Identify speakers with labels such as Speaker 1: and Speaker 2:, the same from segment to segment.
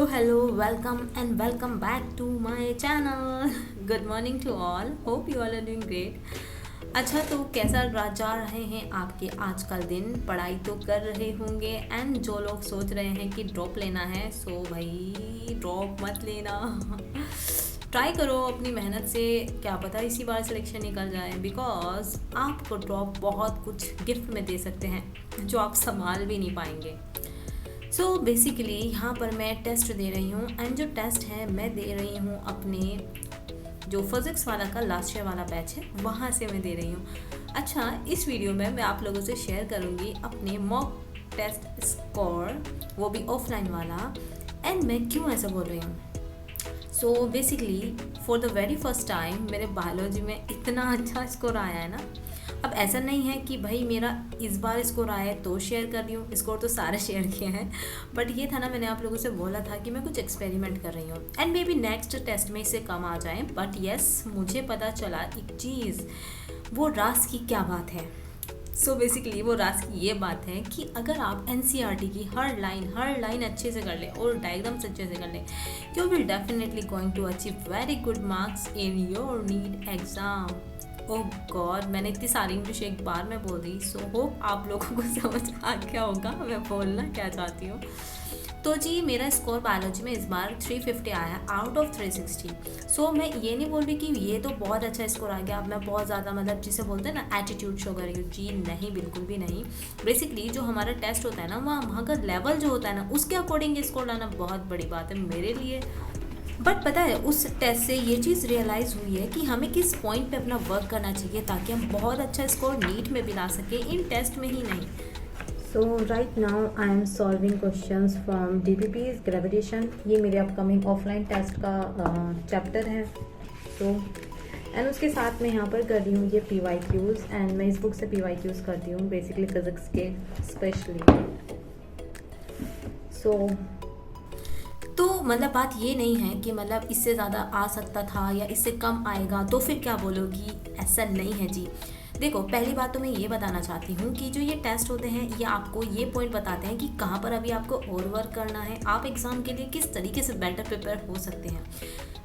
Speaker 1: hello, welcome and welcome back to my channel. Good morning to all. Hope you all are doing great. अच्छा, तो कैसा जा रहे हैं आपके आजकल दिन? पढ़ाई तो कर रहे होंगे एंड जो लोग सोच रहे हैं कि ड्रॉप लेना है, सो भाई ड्रॉप मत लेना. ट्राई करो अपनी मेहनत से, क्या पता इसी बार सिलेक्शन निकल जाए, बिकॉज आपको ड्रॉप बहुत कुछ गिफ्ट में दे सकते हैं जो आप संभाल भी नहीं पाएंगे. सो बेसिकली यहाँ पर मैं टेस्ट दे रही हूँ एंड जो टेस्ट है मैं दे रही हूँ अपने जो फिज़िक्स वाला का लास्ट ईयर वाला बैच है वहाँ से मैं दे रही हूँ. अच्छा, इस वीडियो में मैं आप लोगों से शेयर करूँगी अपने मॉक टेस्ट स्कोर, वो भी ऑफलाइन वाला, एंड मैं क्यों ऐसा बोल रही हूँ. So basically for the very first time मेरे बायोलॉजी में इतना अच्छा स्कोर आया है ना. अब ऐसा नहीं है कि भाई मेरा इस बार स्कोर आया है तो शेयर कर रही हूँ, स्कोर तो सारे शेयर किए हैं, बट ये था ना, मैंने आप लोगों से बोला था कि मैं कुछ एक्सपेरिमेंट कर रही हूँ and may be next test में इससे कम आ जाए. बट येस, मुझे पता चला एक चीज़, वो राज की क्या बात है. सो बेसिकली वो राज की ये बात है कि अगर आप NCERT की हर लाइन अच्छे से कर ले और डायग्राम्स अच्छे से कर ले, you will definitely going to achieve very good marks in your NEET exam. Oh god, मैंने इतनी सारी इंग्लिश एक बार में बोल दी. सो होप आप लोगों को समझ आ गया होगा मैं बोलना क्या चाहती हूँ. तो जी, मेरा स्कोर बायोलॉजी में इस बार 350 आया आउट ऑफ 360. सो मैं ये नहीं बोल रही कि ये तो बहुत अच्छा स्कोर आ गया, अब मैं बहुत ज़्यादा मतलब जिसे बोलते हैं ना एटीट्यूड शो कर रही हूँ. जी नहीं, बिल्कुल भी नहीं. बेसिकली जो हमारा टेस्ट होता है ना, वहाँ का लेवल जो होता है ना, उसके अकॉर्डिंग स्कोर लाना बहुत बड़ी बात है मेरे लिए. बट पता है, उस टेस्ट से ये चीज़ रियलाइज़ हुई है कि हमें किस पॉइंट पे अपना वर्क करना चाहिए ताकि हम बहुत अच्छा स्कोर नीट में भी ला सकें, इन टेस्ट में ही नहीं. So right now I am solving questions from DPP's gravitation. ये मेरे अपकमिंग ऑफलाइन टेस्ट का चैप्टर है. सो एंड उसके साथ मैं यहाँ पर कर रही हूँ ये PYQs, एंड मैं इस बुक से PYQs करती हूँ बेसिकली फिज़िक्स के स्पेशली. सो तो मतलब बात ये नहीं है कि मतलब इससे ज़्यादा आ सकता था या इससे कम आएगा तो फिर क्या बोलोगी, ऐसा नहीं है जी. देखो, पहली बात तो मैं ये बताना चाहती हूँ कि जो ये टेस्ट होते हैं ये आपको ये पॉइंट बताते हैं कि कहाँ पर अभी आपको और वर्क करना है, आप एग्ज़ाम के लिए किस तरीके से बेटर प्रिपेयर हो सकते हैं.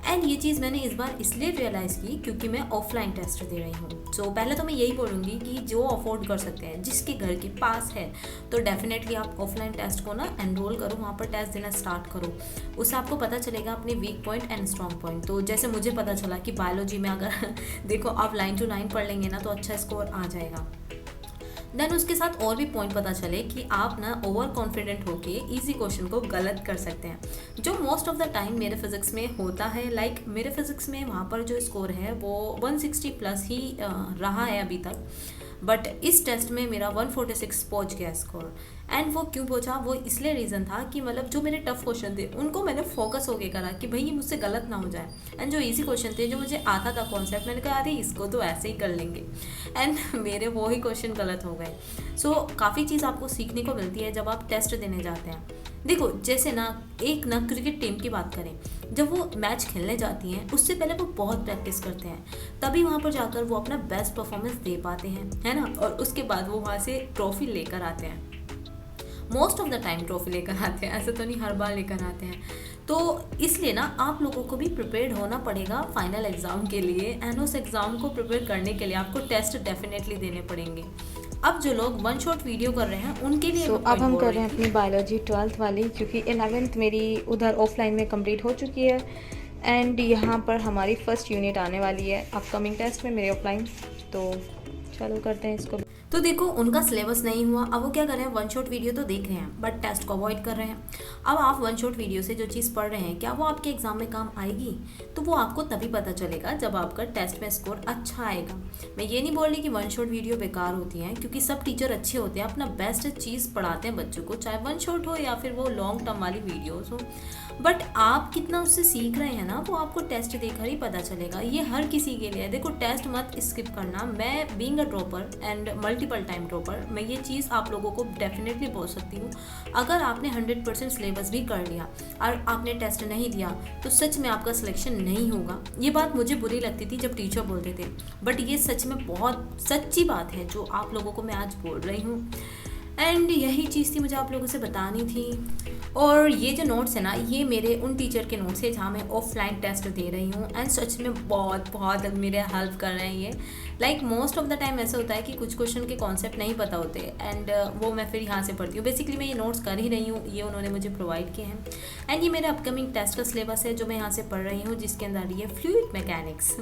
Speaker 1: एंड ये चीज़ मैंने इस बार इसलिए रियलाइज़ की क्योंकि मैं ऑफलाइन टेस्ट दे रही हूँ. सो पहले तो मैं यही बोलूँगी कि जो अफोर्ड कर सकते हैं, जिसके घर के पास है, तो डेफिनेटली आप ऑफलाइन टेस्ट को ना एनरोल करो, वहाँ पर टेस्ट देना स्टार्ट करो. उससे आपको पता चलेगा अपने weak point and strong point. तो जैसे मुझे पता चला कि बायोलॉजी में अगर देखो आप लाइन टू लाइन पढ़ लेंगे ना तो अच्छा स्कोर आ जाएगा. देन उसके साथ और भी पॉइंट पता चले कि आप ना ओवर कॉन्फिडेंट होके इजी क्वेश्चन को गलत कर सकते हैं, जो मोस्ट ऑफ द टाइम मेरे फिज़िक्स में होता है. लाइक मेरे फिज़िक्स में वहाँ पर जो स्कोर है वो 160 प्लस ही रहा है अभी तक, बट इस टेस्ट में मेरा 146 पहुँच गया स्कोर. एंड वो क्यों पहुँचा, वो इसलिए रीज़न था कि मतलब जो मेरे टफ क्वेश्चन थे उनको मैंने फोकस होके करा कि भाई ये मुझसे गलत ना हो जाए, एंड जो इजी क्वेश्चन थे जो मुझे आता था कॉन्सेप्ट, मैंने कहा अरे इसको तो ऐसे ही कर लेंगे, एंड मेरे वो ही क्वेश्चन गलत हो गए. सो काफ़ी चीज़ आपको सीखने को मिलती है जब आप टेस्ट देने जाते हैं. देखो, जैसे ना एक ना क्रिकेट टीम की बात करें, जब वो मैच खेलने जाती हैं उससे पहले वो बहुत प्रैक्टिस करते हैं, तभी वहाँ पर जाकर वो अपना बेस्ट परफॉर्मेंस दे पाते हैं, है ना. और उसके बाद वो वहाँ से ट्रॉफी लेकर आते हैं. Most of the time trophy लेकर आते हैं, ऐसा तो नहीं हर बार लेकर आते हैं. तो इसलिए ना आप लोगों को भी प्रिपेयर्ड होना पड़ेगा फाइनल एग्ज़ाम के लिए, एंड उस एग्ज़ाम को प्रिपेयर करने के लिए आपको टेस्ट डेफिनेटली देने पड़ेंगे. अब जो लोग वन शॉट वीडियो कर रहे हैं उनके लिए
Speaker 2: अब हम कर रहे हैं अपनी बायोलॉजी 12th वाली, क्योंकि 11th मेरी उधर ऑफलाइन में कंप्लीट हो चुकी है, एंड यहाँ पर हमारी फर्स्ट यूनिट आने वाली है अपकमिंग टेस्ट में मेरे ऑफलाइन. तो चलो करते हैं इसको.
Speaker 1: तो देखो, उनका सिलेबस नहीं हुआ, अब वो क्या कर रहे हैं, वन शॉट वीडियो तो देख रहे हैं बट टेस्ट को अवॉइड कर रहे हैं. अब आप वन शॉट वीडियो से जो चीज़ पढ़ रहे हैं क्या वो आपके एग्ज़ाम में काम आएगी, तो वो आपको तभी पता चलेगा जब आपका टेस्ट में स्कोर अच्छा आएगा. मैं ये नहीं बोल रही कि वन शॉट वीडियो बेकार होती हैं, क्योंकि सब टीचर अच्छे होते हैं, अपना बेस्ट चीज़ पढ़ाते हैं बच्चों को, चाहे वन शॉट हो या फिर वो लॉन्ग टर्म वाली वीडियोज़ हो. बट आप कितना उससे सीख रहे हैं ना, वो आपको टेस्ट देकर ही पता चलेगा. ये हर किसी के लिए है. देखो, टेस्ट मत स्किप करना. मैं being a dropper and multiple time dropper, मैं ये चीज़ आप लोगों को डेफिनेटली बोल सकती हूँ. अगर आपने 100% सिलेबस भी कर लिया और आपने टेस्ट नहीं दिया तो सच में आपका सिलेक्शन नहीं होगा. ये बात मुझे बुरी लगती थी जब टीचर बोलते थे, बट ये सच में बहुत सच्ची बात है जो आप लोगों को मैं आज बोल रही हूँ. एंड यही चीज़ थी मुझे आप लोगों से बतानी थी. और ये जो नोट्स है ना, ये मेरे उन टीचर के नोट्स है जहाँ मैं ऑफलाइन टेस्ट दे रही हूँ, एंड सच में बहुत बहुत मेरे हेल्प कर रहे हैं ये। Like most of the time ऐसा होता है कि कुछ क्वेश्चन के कॉन्सेप्ट नहीं पता होते, एंड वो मैं फिर यहाँ से पढ़ती हूँ। बेसिकली मैं ये नोट्स कर ही रही हूँ, ये उन्होंने मुझे प्रोवाइड किए हैं, एंड ये मेरे अपकमिंग टेस्ट का सिलेबस है जो मैं यहाँ से पढ़ रही हूँ, जिसके अंदर ये फ्लूइड मैकेनिक्स।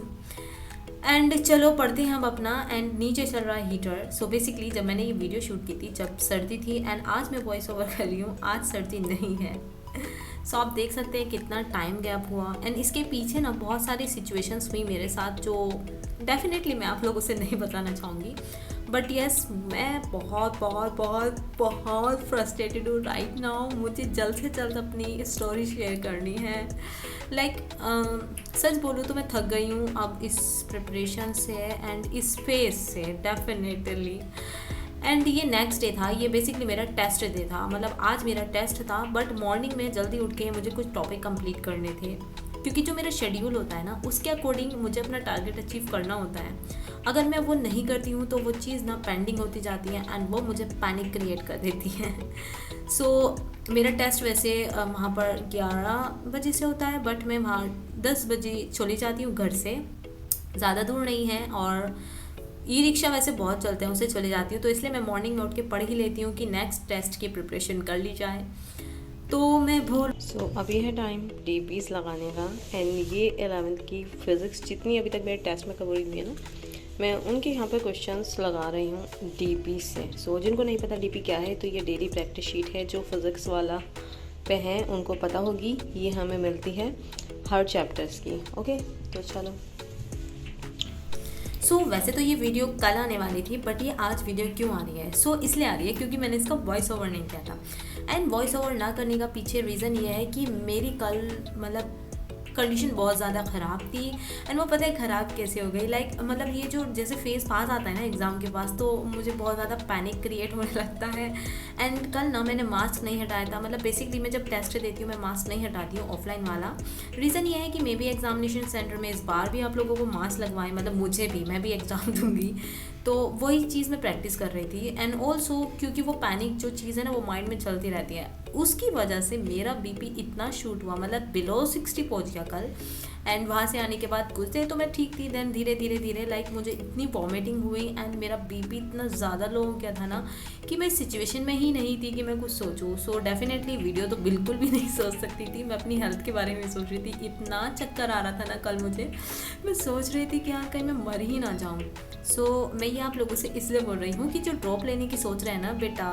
Speaker 1: एंड चलो पढ़ते हैं हम अपना। एंड नीचे चल रहा है हीटर। सो बेसिकली जब मैंने ये वीडियो शूट की थी जब सर्दी थी, एंड आज मैं वॉइस ओवर कर रही हूँ, आज सर्दी नहीं है। सो आप देख सकते हैं कितना टाइम गैप हुआ, एंड इसके पीछे ना बहुत सारी सिचुएशंस हुई मेरे साथ जो डेफिनेटली मैं आप लोगों से नहीं बताना चाहूँगी। बट येस, मैं बहुत बहुत बहुत बहुत फ्रस्ट्रेटेड हूँ राइट नाउ। मुझे जल्द से जल्द अपनी स्टोरी शेयर करनी है। लाइक सच बोलूँ तो मैं थक गई हूँ अब इस प्रिपरेशन से एंड इस फेस से डेफिनेटली। एंड ये नेक्स्ट डे था, ये बेसिकली मेरा टेस्ट डे था, मतलब आज मेरा टेस्ट था। बट मॉर्निंग में जल्दी उठ के मुझे कुछ टॉपिक कंप्लीट करने थे, क्योंकि जो मेरा शेड्यूल होता है ना उसके अकॉर्डिंग मुझे अपना टारगेट अचीव करना होता है। अगर मैं वो नहीं करती हूँ तो वो चीज़ ना पेंडिंग होती जाती है, एंड वो मुझे पैनिक क्रिएट कर देती है। सो मेरा टेस्ट वैसे वहाँ पर 11 बजे से होता है, बट मैं वहाँ 10 बजे चली जाती हूँ घर से। ज़्यादा दूर नहीं है, और ई रिक्शा वैसे बहुत चलते हैं, उससे चले जाती हूँ, तो इसलिए मैं मॉर्निंग में उठ के पढ़ ही लेती हूँ कि नेक्स्ट टेस्ट की प्रिपरेशन कर ली जाए। तो मैं भोर
Speaker 2: अभी है टाइम डीपीस लगाने का, एंड ये 11th की फिज़िक्स जितनी अभी तक मेरे टेस्ट में कवर हुई है ना, मैं उनके यहाँ पे क्वेश्चंस लगा रही हूँ डीपी से। सो जिनको नहीं पता डीपी क्या है, तो ये डेली प्रैक्टिस शीट है जो फिज़िक्स वाला पे है उनको पता होगी। ये हमें मिलती है हर चैप्टर्स की। ओके, तो चलो।
Speaker 1: वैसे तो ये वीडियो कल आने वाली थी, बट ये आज वीडियो क्यों आ रही है? इसलिए आ रही है क्योंकि मैंने इसका वॉइस ओवर नहीं किया था। एंड वॉइस ओवर ना करने का पीछे रीज़न ये है कि मेरी कल मतलब कंडीशन बहुत ज़्यादा ख़राब थी, एंड वो पता है ख़राब कैसे हो गई। लाइक मतलब ये जो जैसे फेस पास आता है ना एग्ज़ाम के पास, तो मुझे बहुत ज़्यादा पैनिक क्रिएट होने लगता है। एंड कल ना मैंने मास्क नहीं हटाया था, मतलब बेसिकली मैं जब टेस्ट देती हूँ मैं मास्क नहीं हटाती हूँ ऑफलाइन वाला। रीज़न ये है कि मे बी एग्जामिनेशन सेंटर में इस बार भी आप लोगों को मास्क लगवाएं, मतलब मुझे भी, मैं भी एग्ज़ाम दूँगी, तो वही चीज़ मैं प्रैक्टिस कर रही थी। एंड ऑल्सो क्योंकि वो पैनिक जो चीज़ है ना वो माइंड में चलती रहती है, उसकी वजह से मेरा बीपी इतना शूट हुआ, मतलब बिलो 60 पहुंच गया कल। एंड वहाँ से आने के बाद कुछ देर तो मैं ठीक थी, देन धीरे धीरे धीरे लाइक मुझे इतनी वॉमिटिंग हुई, एंड मेरा बीपी इतना ज़्यादा लो हो गया था ना कि मैं सिचुएशन में ही नहीं थी कि मैं कुछ सोचूं। सो डेफिनेटली वीडियो तो बिल्कुल भी नहीं सोच सकती थी, मैं अपनी हेल्थ के बारे में सोच रही थी। इतना चक्कर आ रहा था ना कल मुझे, मैं सोच रही थी कि यार कहीं मैं मर ही ना जाऊँ। मैं ये आप लोगों से इसलिए बोल रही हूँ कि जो ड्रॉप लेने की सोच रहे हैं ना बेटा,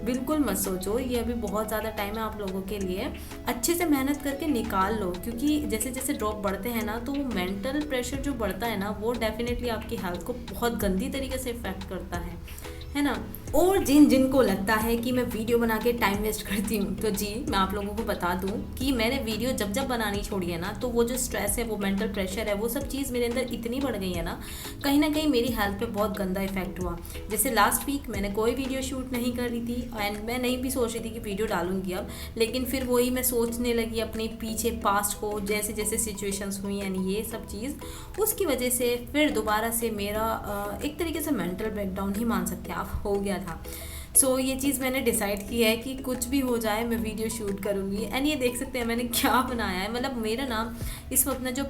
Speaker 1: बिल्कुल मत सोचो, ये अभी बहुत ज़्यादा टाइम है आप लोगों के लिए। अच्छे से मेहनत करके निकाल लो, क्योंकि जैसे जैसे ड्रॉप बढ़ते हैं ना तो मेंटल प्रेशर जो बढ़ता है ना वो डेफिनेटली आपकी हेल्थ को बहुत गंदी तरीके से इफेक्ट करता है ना। और जिनको लगता है कि मैं वीडियो बना के टाइम वेस्ट करती हूँ, तो जी मैं आप लोगों को बता दूँ कि मैंने वीडियो जब बनानी छोड़ी है ना, तो वो जो स्ट्रेस है, वो मेंटल प्रेशर है, वो सब चीज़ मेरे अंदर इतनी बढ़ गई है ना कहीं मेरी हेल्थ पे बहुत गंदा इफेक्ट हुआ। जैसे लास्ट वीक मैंने कोई वीडियो शूट नहीं कर रही थी, एंड मैं नहीं भी सोच रही थी कि वीडियो डालूंगी अब, लेकिन फिर वही मैं सोचने लगी अपने पीछे पास्ट को, जैसे जैसे सिचुएशंस हुई यानी ये सब चीज़, उसकी वजह से फिर दोबारा से मेरा एक तरीके से मेंटल ब्रेकडाउन ही मान सकते हैं आप, हो गया था। ये चीज़ मैंने डिसाइड की है कि कुछ भी हो जाए मैं वीडियो शूट करूँगी। एंड ये देख सकते हैं मैंने क्या बनाया है, मतलब मेरा नाम इस वक्त ना जो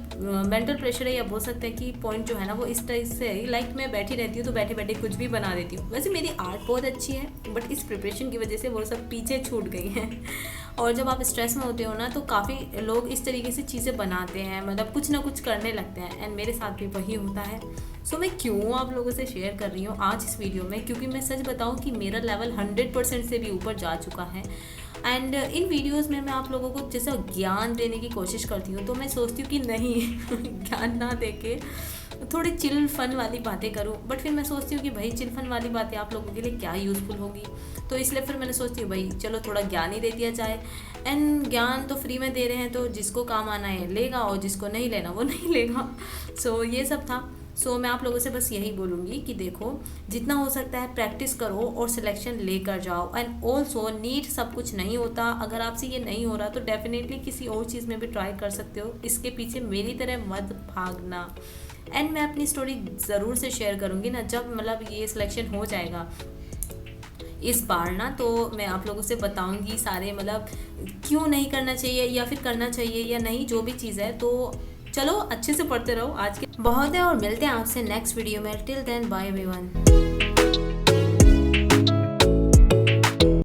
Speaker 1: मेंटल प्रेशर है, या बोल सकते हैं कि पॉइंट जो है ना वो इस तरह से है, लाइक मैं बैठी रहती हूँ तो बैठे बैठे कुछ भी बना देती हूँ। वैसे मेरी आर्ट बहुत अच्छी है, बट इस प्रिपरेशन की वजह से वो सब पीछे छूट गई हैं। और जब आप स्ट्रेस में होते हो ना तो काफ़ी लोग इस तरीके से चीज़ें बनाते हैं, मतलब कुछ ना कुछ करने लगते हैं, एंड मेरे साथ भी वही होता है। मैं क्यों आप लोगों से शेयर कर रही हूँ आज इस वीडियो में, क्योंकि मैं सच बताऊँ कि मेरा लेवल 100% से भी ऊपर जा चुका है। एंड इन वीडियोस में मैं आप लोगों को जैसा ज्ञान देने की कोशिश करती हूँ, तो मैं सोचती हूँ कि नहीं ज्ञान ना देके थोड़ी चिल फन वाली बातें करूँ, बट फिर मैं सोचती हूँ कि भाई चिल फन वाली बातें आप लोगों के लिए क्या यूज़फुल होगी, तो इसलिए फिर मैंने सोचती हूँ भाई चलो थोड़ा ज्ञान ही दे दिया जाए। एंड ज्ञान तो फ्री में दे रहे हैं, तो जिसको काम आना है लेगा, और जिसको नहीं लेना वो नहीं लेगा। ये सब था। मैं आप लोगों से बस यही बोलूँगी कि देखो जितना हो सकता है प्रैक्टिस करो और सिलेक्शन लेकर जाओ। एंड ऑल्सो नीट सब कुछ नहीं होता, अगर आपसे ये नहीं हो रहा तो डेफिनेटली किसी और चीज़ में भी ट्राई कर सकते हो, इसके पीछे मेरी तरह मत भागना। एंड मैं अपनी स्टोरी ज़रूर से शेयर करूँगी ना, जब मतलब ये सिलेक्शन हो जाएगा, इस बार ना, तो मैं आप लोगों से बताऊंगी सारे, मतलब क्यों नहीं करना चाहिए या फिर करना चाहिए या नहीं, जो भी चीज़ है। तो चलो अच्छे से पढ़ते रहो, आज के बहुत है, और मिलते हैं आपसे नेक्स्ट वीडियो में। Till then bye everyone.